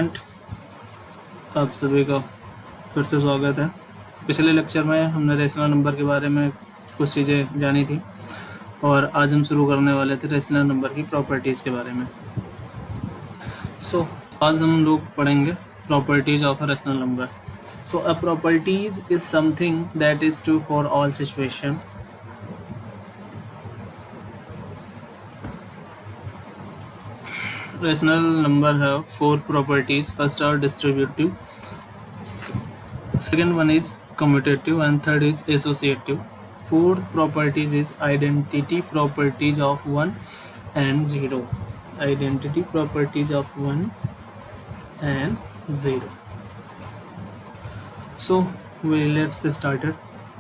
आप सभी का फिर से स्वागत है। पिछले लेक्चर में हमने रेशनल नंबर के बारे में कुछ चीज़ें जानी थी और आज हम शुरू करने वाले थे रेशनल नंबर की प्रॉपर्टीज़ के बारे में। आज हम लोग पढ़ेंगे properties of a rational number. A properties is something that is true for all situation. Rational number have four properties. First are distributive, second one is commutative, and third is associative. Fourth properties is identity properties of 1 and 0. Identity properties of 1 and 0. So let's start it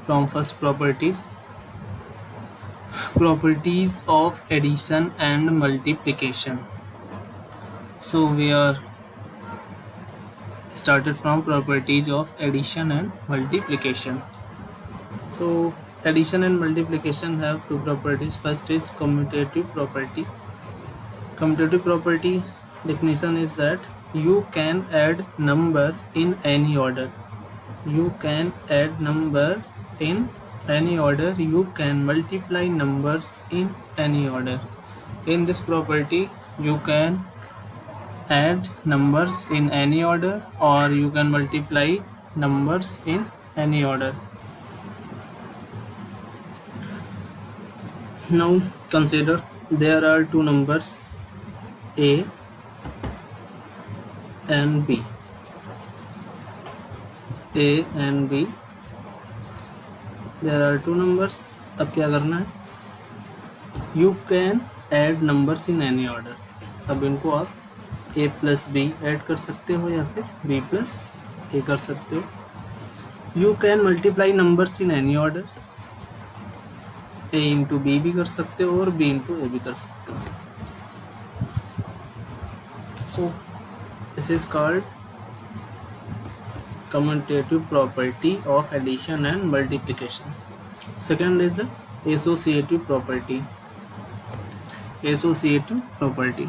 from first properties. Properties of addition and multiplication. So we are started from properties of addition and multiplication. So addition and multiplication have two properties. First is commutative property. Commutative property definition is that you can add number in any order. You can add number in any order. You can multiply numbers in any order. In this property you can add numbers in any order or you can multiply numbers in any order. Now consider there are two numbers A and B. A and B. There are two numbers. अब क्या करना है? You can add numbers in any order. अब इनको आप a plus B Ed कर सकते हो या फिर b प्लस a कर सकते हो. You can multiply numbers in any order. a into B भी कर सकते हो और b इंटू ए भी कर सकते हो. So this is called commutative property of addition and multiplication. Second is associative property. Associative property.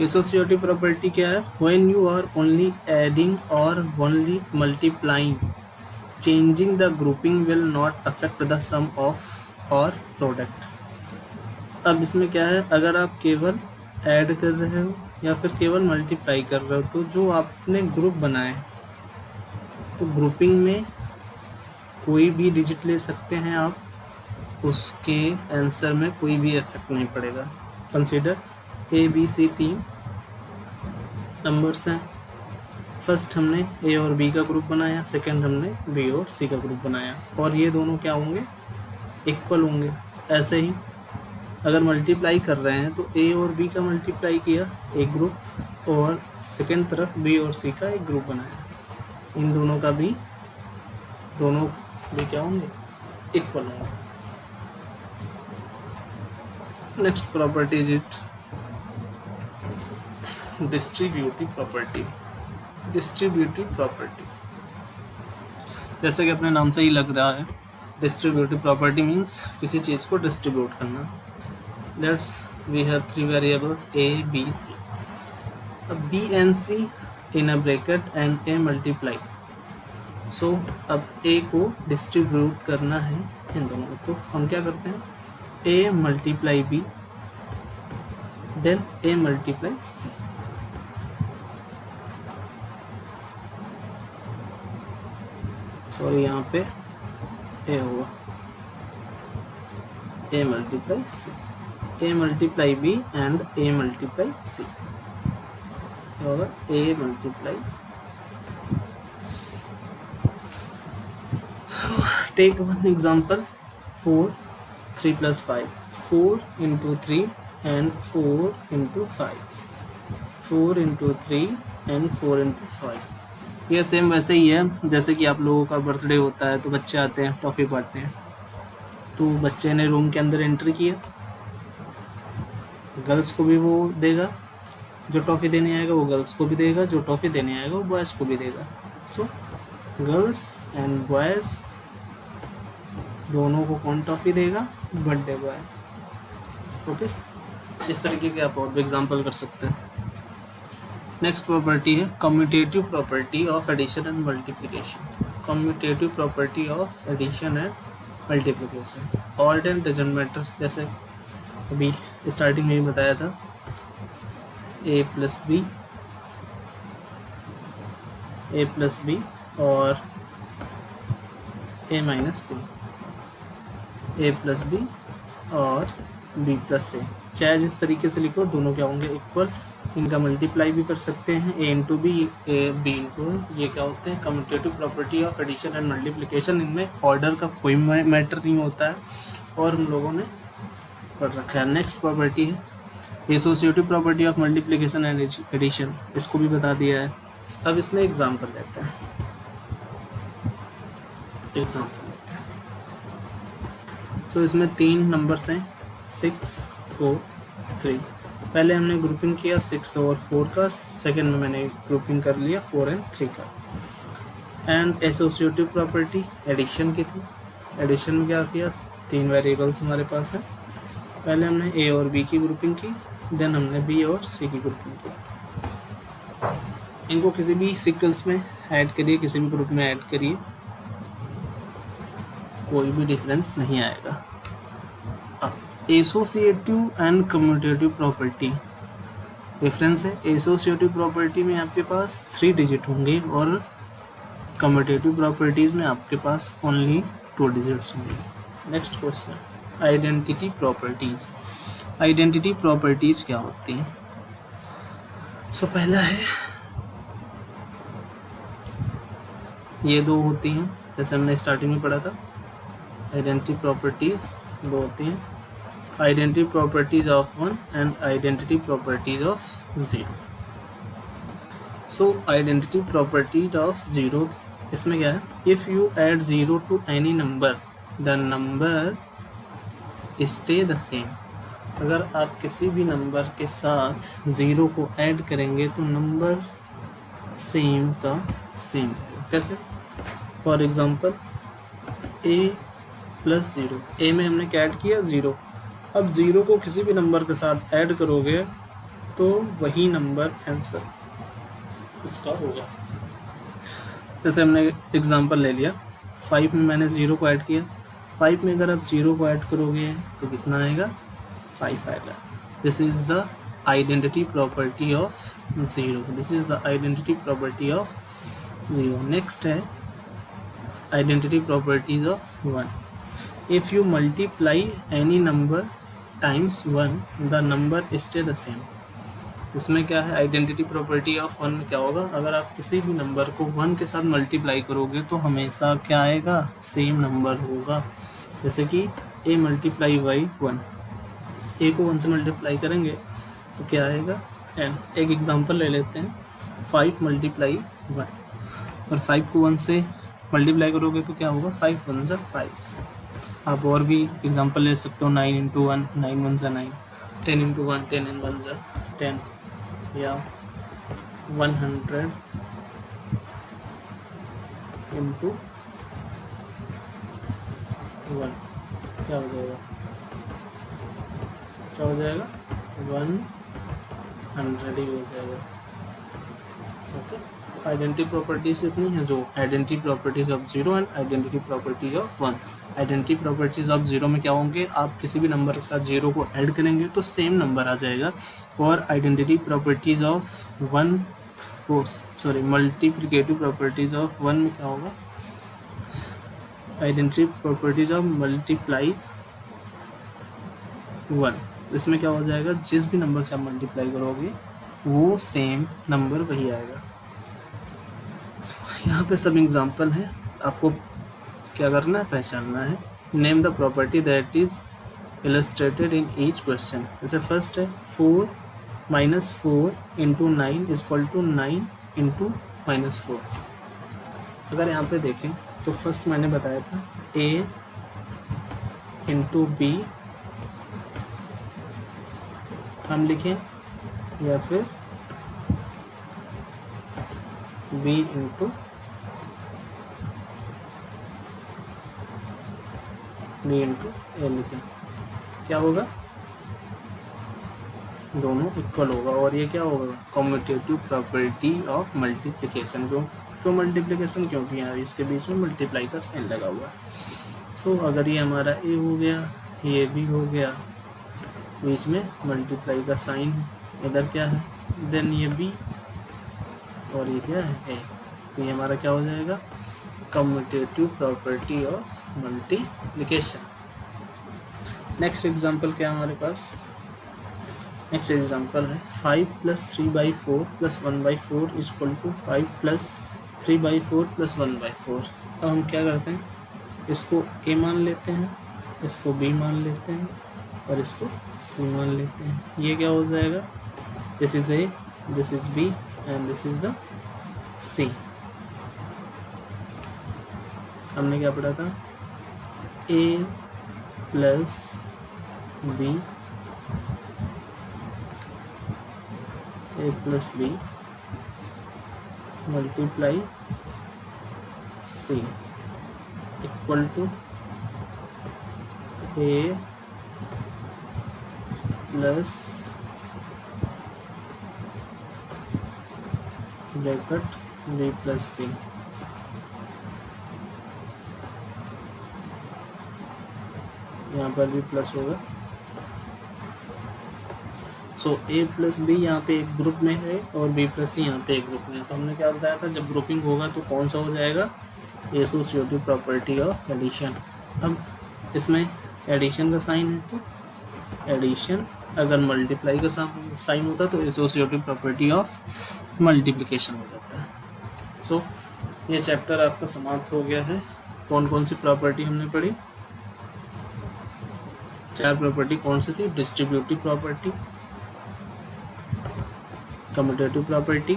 Associative property क्या है? When you are only adding or only multiplying, changing the grouping will not affect the sum of or product. अब इसमें क्या है? अगर आप केवल add कर रहे हो या फिर केवल मल्टीप्लाई कर रहे हो तो जो आपने ग्रुप बनाए तो ग्रुपिंग में कोई भी डिजिट ले सकते हैं आप, उसके आंसर में कोई भी इफेक्ट नहीं पड़ेगा. कंसीडर ए बी सी तीन नंबर्स हैं. फर्स्ट हमने ए और बी का ग्रुप बनाया, सेकंड हमने बी और सी का ग्रुप बनाया और ये दोनों क्या होंगे? इक्वल होंगे. ऐसे ही अगर मल्टीप्लाई कर रहे हैं तो ए और बी का मल्टीप्लाई किया एक ग्रुप और सेकंड तरफ बी और सी का एक ग्रुप बनाया. इन दोनों भी क्या होंगे? इक्वल होंगे. Next property is it distributive property. Distributive property जैसे कि अपने नाम से ही लग रहा है, डिस्ट्रीब्यूटिव प्रॉपर्टी मीन्स किसी चीज़ को डिस्ट्रीब्यूट करना. Let's we have three variables A B C. अब B and C in a bracket and A multiply. So अब ए को डिस्ट्रीब्यूट करना है इन दोनों. तो हम क्या करते हैं? A multiply B then A multiply C. Sorry यहाँ पे ए होगा A multiply C. A multiply B and A multiply C होगा A multiply C. Take one example. 4 3 plus 5. 4 into 3 and 4 into 5. 4 into 3 and 4 into 5. ये same वैसे ही है जैसे कि आप लोगों का बर्थडे होता है तो बच्चे आते हैं, टॉफ़ी बांटते हैं. तो बच्चे ने रूम के अंदर एंट्री किया, गर्ल्स को भी वो देगा, जो टॉफ़ी देने आएगा वो गर्ल्स को भी देगा, जो टॉफ़ी देने आएगा वो बॉयज़ को भी देगा. सो गर्ल्स एंड बॉयज़ दोनों को कौन टॉफ़ी देगा? Birthday boy. ओके, इस तरीके के आप और भी एग्जाम्पल कर सकते हैं. नेक्स्ट प्रॉपर्टी है commutative property of addition and multiplication. Commutative property of addition and multiplication. ऑड एंड डजंट मैटर, जैसे अभी स्टार्टिंग में ही बताया था, a प्लस बी और a minus B, a plus B और b प्लस ए, चाहे जिस तरीके से लिखो दोनों क्या होंगे इक्वल। इनका मल्टीप्लाई भी कर सकते हैं, a into B, A B into, ये क्या होते हैं commutative property of addition and multiplication. इनमें ऑर्डर का कोई मैटर नहीं होता है और हम लोगों ने पढ़ रखा है। नेक्स्ट प्रॉपर्टी है associative property of multiplication and addition, इसको भी बता दिया है। अब इसमें एग्जाम्पल लेते हैं, सो इसमें 3 नंबर्स हैं 6, 4, 3। पहले हमने ग्रुपिंग किया 6 और 4 का, सेकंड में मैंने ग्रुपिंग कर लिया 4 और 3 का। एंड एसोसिएटिव प्रॉपर्टी एडिशन की थी। एडिशन में क्या किया, 3 वेरिएबल्स हमारे पास हैं, पहले हमने ए और बी की ग्रुपिंग की, देन हमने बी और सी की ग्रुपिंग की। इनको किसी भी सीक्वेंस में ऐड करिए, किसी भी ग्रुप में ऐड करिए, कोई भी डिफरेंस नहीं आएगा। अब associative and commutative property difference है। एसोसिएटिव प्रॉपर्टी में आपके पास 3 डिजिट होंगे और कम्यूटेटिव प्रॉपर्टीज में आपके पास ओनली 2 डिजिट्स होंगे। Next question, identity properties. Identity properties क्या होती हैं? सो पहला है, ये 2 होती हैं, जैसे हमने स्टार्टिंग में पढ़ा था। आइडेंटिटी प्रॉपर्टीज 2 होती हैं, identity properties of 1 and identity properties of 0। So identity property of 0, इसमें क्या है, if you add 0 to any number the number stay the same. अगर आप किसी भी नंबर के साथ 0 को ऐड करेंगे तो नंबर सेम का सेम। कैसे? For example a plus 0, a में हमने क्या ऐड किया 0। अब 0 को किसी भी नंबर के साथ ऐड करोगे तो वही नंबर आंसर उसका होगा। जैसे हमने एग्जांपल ले लिया, 5 में मैंने 0 को ऐड किया, 5 में अगर आप 0 को ऐड करोगे तो कितना आएगा, 5 आएगा। This is the identity property of 0, this is the identity property of 0। Next है identity properties of 1। If you multiply any number times 1 the number stay the same. इसमें क्या है, आइडेंटिटी प्रॉपर्टी ऑफ 1 में क्या होगा, अगर आप किसी भी नंबर को 1 के साथ मल्टीप्लाई करोगे तो हमेशा क्या आएगा, सेम नंबर होगा। जैसे कि a मल्टीप्लाई बाई 1, a को 1 से मल्टीप्लाई करेंगे तो क्या आएगा n। एक एग्जांपल ले लेते हैं, 5 मल्टीप्लाई 1, और 5 को 1 से मल्टीप्लाई करोगे तो क्या होगा, 5 1 ज़ा 5। आप और भी एग्जांपल ले सकते हो, 9 इंटू 1, 9 1 ज़ा 9, 10 इंटू 1, 10 इन 1 ज़ा 10, या 100 इंटू 1, क्या हो जाएगा, 100 ही हो जाएगा। ओके, आइडेंटिटी प्रॉपर्टीज इतनी है जो identity properties of 0 and identity properties of 1। Identity properties of 0 में क्या होंगे, आप किसी भी नंबर के साथ 0 को ऐड करेंगे तो सेम नंबर आ जाएगा। और आइडेंटिटी प्रॉपर्टीज ऑफ 1 को, सॉरी, मल्टीप्लिकेटिव प्रॉपर्टीज ऑफ 1 में क्या होगा, आइडेंटिटी प्रॉपर्टीज ऑफ मल्टीप्लाई 1, इसमें क्या हो जाएगा, जिस भी नंबर से आप मल्टीप्लाई करोगे वो सेम नंबर वही आएगा। यहाँ पे सब एग्जांपल हैं, आपको क्या करना है, पहचानना है। Name the property that is illustrated in each question. जैसे फर्स्ट है 4 minus 4 into 9 is equal to 9 into minus 4। अगर यहाँ पे देखें तो फर्स्ट मैंने बताया था a इंटू बी हम लिखें, या फिर b इंटू ए लिखें, क्या होगा, दोनों इक्वल होगा। और ये क्या होगा, कम्यूटेटिव प्रॉपर्टी ऑफ मल्टीप्लिकेशन। क्यों मल्टीप्लिकेशन, क्योंकि यहाँ इसके बीच में मल्टीप्लाई का साइन लगा हुआ है। सो अगर ये हमारा ए हो गया, ये भी हो गया, बीच में मल्टीप्लाई का साइन है, इधर क्या है, देन ये बी और ये क्या है ए, तो ये हमारा क्या हो जाएगा, commutative property of multiplication. Next example क्या है हमारे पास, नेक्स्ट एग्जांपल है 5 + 3/4 + 1/4 = 5 + 3/4 + 1/4। अब हम क्या करते हैं, इसको ए मान लेते हैं, इसको बी मान लेते हैं और इसको सी मान लेते हैं। ये क्या हो जाएगा, this is A, this is B and this is the C. हमने क्या पढ़ा था, A plus B, A plus B multiply C equal to A plus bracket B plus C. यहाँ पर भी प्लस होगा। सो ए प्लस बी यहाँ पे एक ग्रुप में है और बी प्लस सी यहाँ पे एक ग्रुप में है। तो हमने क्या बताया था, जब ग्रुपिंग होगा तो कौन सा हो जाएगा, एसोसिएटिव प्रॉपर्टी ऑफ एडिशन। अब इसमें एडिशन का साइन है तो एडिशन, अगर मल्टीप्लाई का साइन होता तो एसोसिएटिव प्रॉपर्टी ऑफ मल्टीप्लिकेशन हो जाता है। सो ये चैप्टर आपका समाप्त हो गया है। कौन कौन सी प्रॉपर्टी हमने पढ़ी, 4 प्रॉपर्टी कौन सी थी, distributive property, commutative property,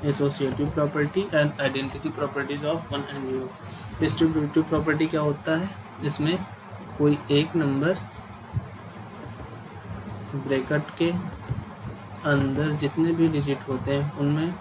associative property and identity properties of 1 and 0। Distributive property क्या होता है, इसमें कोई एक नंबर ब्रैकेट के अंदर जितने भी डिजिट होते हैं उनमें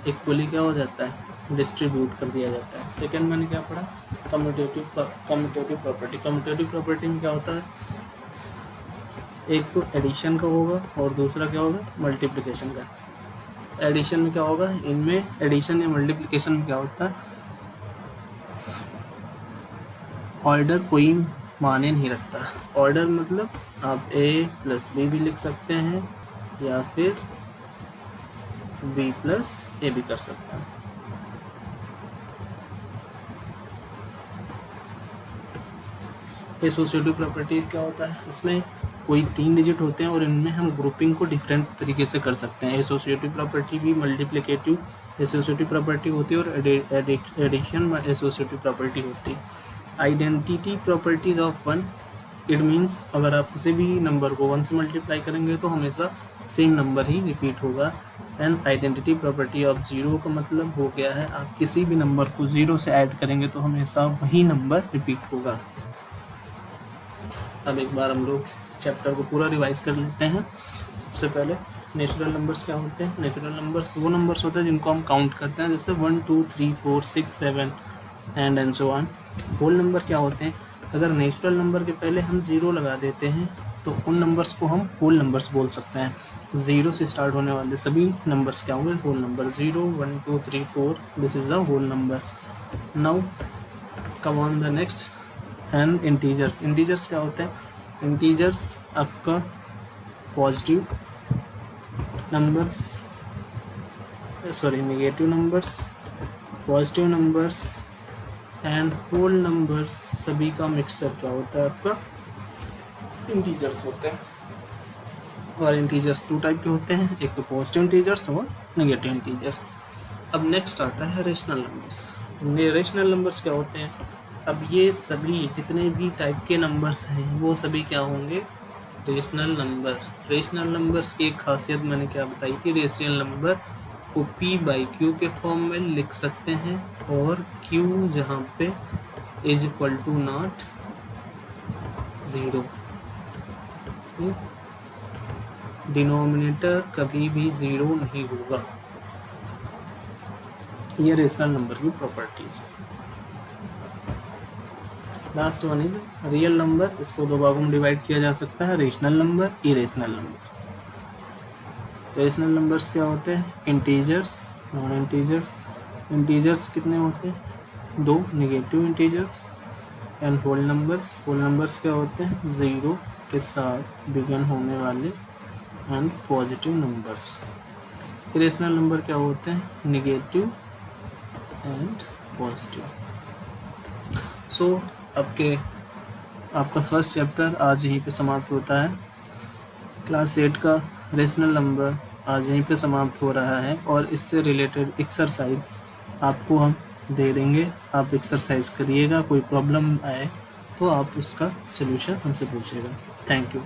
इक्वली क्या हो जाता है, डिस्ट्रीब्यूट कर दिया जाता है। सेकंड मैंने क्या पढ़ा, कम्यूटेटिव प्रॉपर्टी। कम्यूटेटिव प्रॉपर्टी में क्या होता है, एक तो एडिशन का होगा और दूसरा क्या होगा, मल्टीप्लिकेशन का। एडिशन में क्या होगा, इनमें एडिशन या मल्टीप्लिकेशन में क्या होता है, ऑर्डर कोई माने नहीं रखता। ऑर्डर मतलब आप ए प्लस बी भी लिख सकते हैं या फिर बी प्लस ए भी कर सकते हैं। एसोसिएटिव प्रॉपर्टी क्या होता है, इसमें कोई 3 डिजिट होते हैं और इनमें हम ग्रुपिंग को डिफरेंट तरीके से कर सकते हैं। एसोसिएटिव प्रॉपर्टी भी मल्टीप्लिकेटिव एसोसिएटिव प्रॉपर्टी होती है और एडिशन एसोसिएटिव प्रॉपर्टी होती है। Identity properties of 1, it means अगर आप किसी भी नंबर को 1 से मल्टीप्लाई करेंगे तो हमेशा सेम नंबर ही रिपीट होगा। एंड आइडेंटिटी प्रॉपर्टी ऑफ 0 का मतलब हो गया है, आप किसी भी नंबर को 0 से ऐड करेंगे तो हमेशा वही नंबर रिपीट होगा। अब एक बार हम लोग चैप्टर को पूरा रिवाइज कर लेते हैं। सबसे पहले नेचुरल नंबर्स क्या होते हैं, नेचुरल नंबर्स वो नंबर्स होते हैं जिनको हम काउंट करते हैं, जैसे 1 2 3 4 6 7 and so on. Whole number क्या होते हैं, अगर नेचुरल नंबर के पहले हम 0 लगा देते हैं तो उन नंबर्स को हम होल नंबर्स बोल सकते हैं। 0 से स्टार्ट होने वाले सभी नंबर्स क्या होंगे, whole number. 0 1 2 3 4 this is the whole number. Now come on the next, and integers. Integers क्या होते हैं, इंटीजर्स आपका positive numbers, sorry negative numbers, positive numbers and whole numbers सभी का मिक्सचर क्या होता है, आपका इंटीजर्स होते हैं। और इंटीजर्स 2 टाइप के होते हैं, एक तो पॉजिटिव इंटीजर्स और नेगेटिव इंटीजर्स। अब नेक्स्ट आता है रेशनल नंबर्स। रेशनल नंबर्स क्या होते हैं, अब ये सभी जितने भी टाइप के नंबर्स हैं वो सभी क्या होंगे, रेशनल नंबर। रेशनल नंबर्स की एक खासियत मैंने क्या बताई थी, रेशनल नंबर को p/q के फॉर्म में लिख सकते हैं और q जहाँ पे is equal to not 0, denominator कभी भी 0 नहीं होगा। ये रेशनल नंबर की प्रॉपर्टीज। Last one is real number. इसको 2 भागों में डिवाइड किया जा सकता है, rational number, irrational number. Rational numbers क्या होते हैं? Integers, non integers. इंटीजर्स कितने होते हैं? 2 negative integers. And whole numbers, whole numbers क्या होते हैं? 0 के साथ बिगन होने वाले and positive numbers. Irrational number क्या होते हैं? Negative and positive. सो आपका फर्स्ट चैप्टर आज यहीं पे समाप्त होता है। क्लास 8 का रेशनल नंबर आज यहीं पे समाप्त हो रहा है, और इससे रिलेटेड एक्सरसाइज आपको हम दे देंगे। आप एक्सरसाइज करिएगा, कोई प्रॉब्लम आए तो आप उसका सलूशन हमसे पूछिएगा। Thank you.